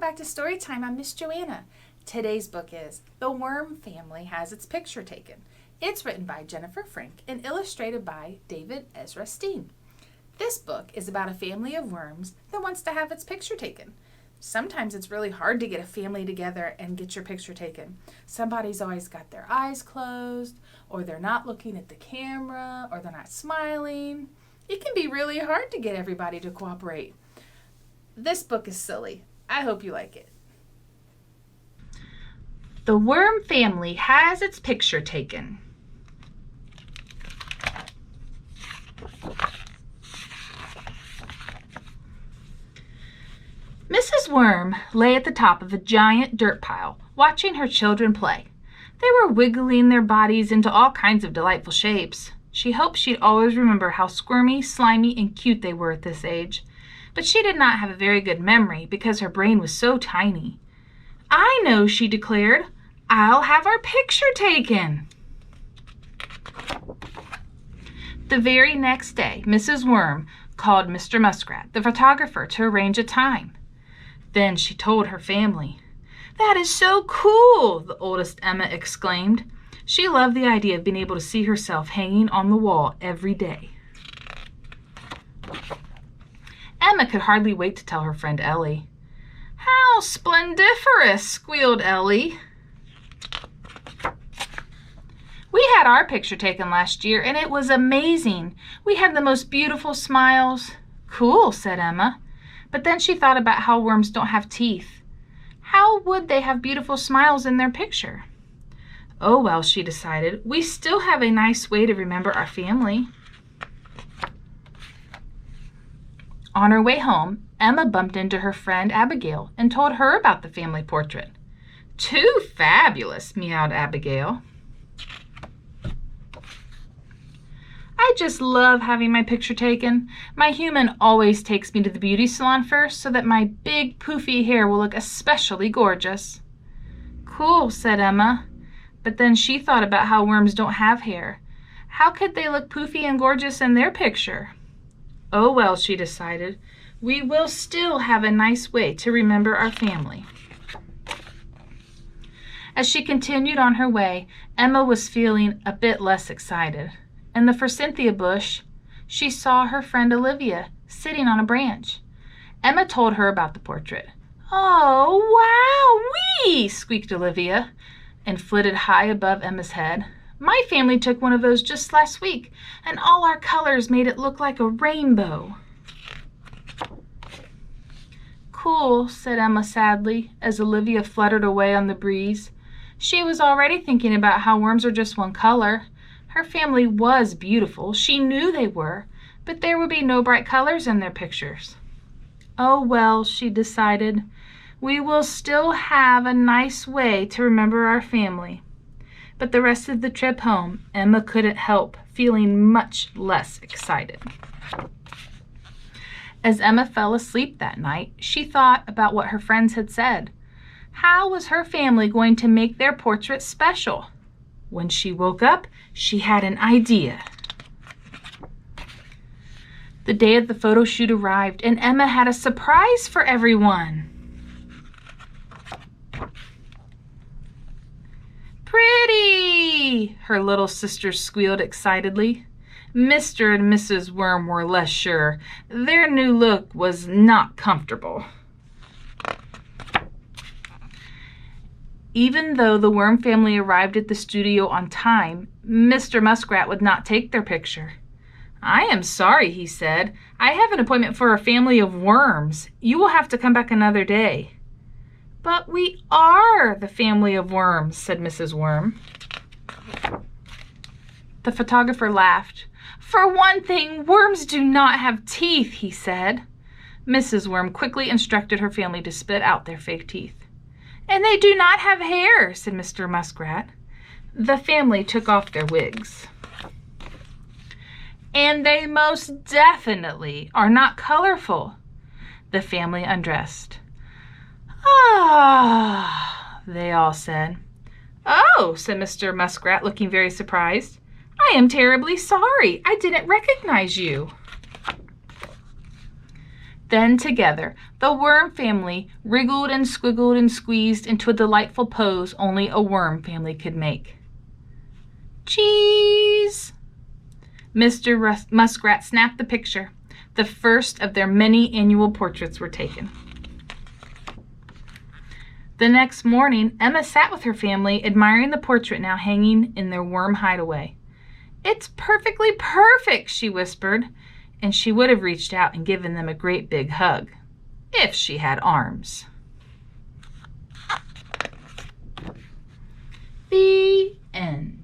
Welcome back to Storytime. I'm Miss Joanna. Today's book is The Worm Family Has Its Picture Taken. It's written by Jennifer Frank and illustrated by David Ezra Stein. This book is about a family of worms that wants to have its picture taken. Sometimes it's really hard to get a family together and get your picture taken. Somebody's always got their eyes closed, or they're not looking at the camera, or they're not smiling. It can be really hard to get everybody to cooperate. This book is silly. I hope you like it. The worm family has its picture taken. Mrs. Worm lay at the top of a giant dirt pile, watching her children play. They were wiggling their bodies into all kinds of delightful shapes. She hoped she'd always remember how squirmy, slimy, and cute they were at this age. But she did not have a very good memory because her brain was so tiny. "I know," she declared. "I'll have our picture taken." The very next day, Mrs. Worm called Mr. Muskrat, the photographer, to arrange a time. Then she told her family. "That is so cool!" the oldest Emma exclaimed. She loved the idea of being able to see herself hanging on the wall every day. Emma could hardly wait to tell her friend Ellie. "How splendiferous!" squealed Ellie. "We had our picture taken last year, and it was amazing. We had the most beautiful smiles." "Cool," said Emma. But then she thought about how worms don't have teeth. How would they have beautiful smiles in their picture? "Oh well," she decided, "we still have a nice way to remember our family." On her way home, Emma bumped into her friend Abigail and told her about the family portrait. "Too fabulous," meowed Abigail. "I just love having my picture taken. My human always takes me to the beauty salon first so that my big poofy hair will look especially gorgeous." "Cool," said Emma. But then she thought about how worms don't have hair. How could they look poofy and gorgeous in their picture? "Oh well," she decided, "we will still have a nice way to remember our family." As she continued on her way, Emma was feeling a bit less excited. In the forsythia bush, she saw her friend Olivia sitting on a branch. Emma told her about the portrait. "Oh, wow-wee!" squeaked Olivia, and flitted high above Emma's head. "My family took one of those just last week, and all our colors made it look like a rainbow." "Cool," said Emma sadly, as Olivia fluttered away on the breeze. She was already thinking about how worms are just one color. Her family was beautiful. She knew they were, but there would be no bright colors in their pictures. "Oh well," she decided, "we will still have a nice way to remember our family." But the rest of the trip home, Emma couldn't help feeling much less excited. As Emma fell asleep that night, she thought about what her friends had said. How was her family going to make their portrait special? When she woke up, she had an idea. The day of the photo shoot arrived, and Emma had a surprise for everyone. "Pretty!" her little sister squealed excitedly. Mr. and Mrs. Worm were less sure. Their new look was not comfortable. Even though the worm family arrived at the studio on time, Mr. Muskrat would not take their picture. "I am sorry," he said. "I have an appointment for a family of worms. You will have to come back another day." "But we are the family of worms," said Mrs. Worm. The photographer laughed. "For one thing, worms do not have teeth," he said. Mrs. Worm quickly instructed her family to spit out their fake teeth. "And they do not have hair," said Mr. Muskrat. The family took off their wigs. "And they most definitely are not colorful." The family undressed. "Ah," they all said. "Oh," said Mr. Muskrat, looking very surprised. "I am terribly sorry. I didn't recognize you." Then together, the worm family wriggled and squiggled and squeezed into a delightful pose only a worm family could make. Cheese! Mr. Muskrat snapped the picture. The first of their many annual portraits were taken. The next morning, Emma sat with her family, admiring the portrait now hanging in their worm hideaway. "It's perfectly perfect," she whispered, and she would have reached out and given them a great big hug, if she had arms. The end.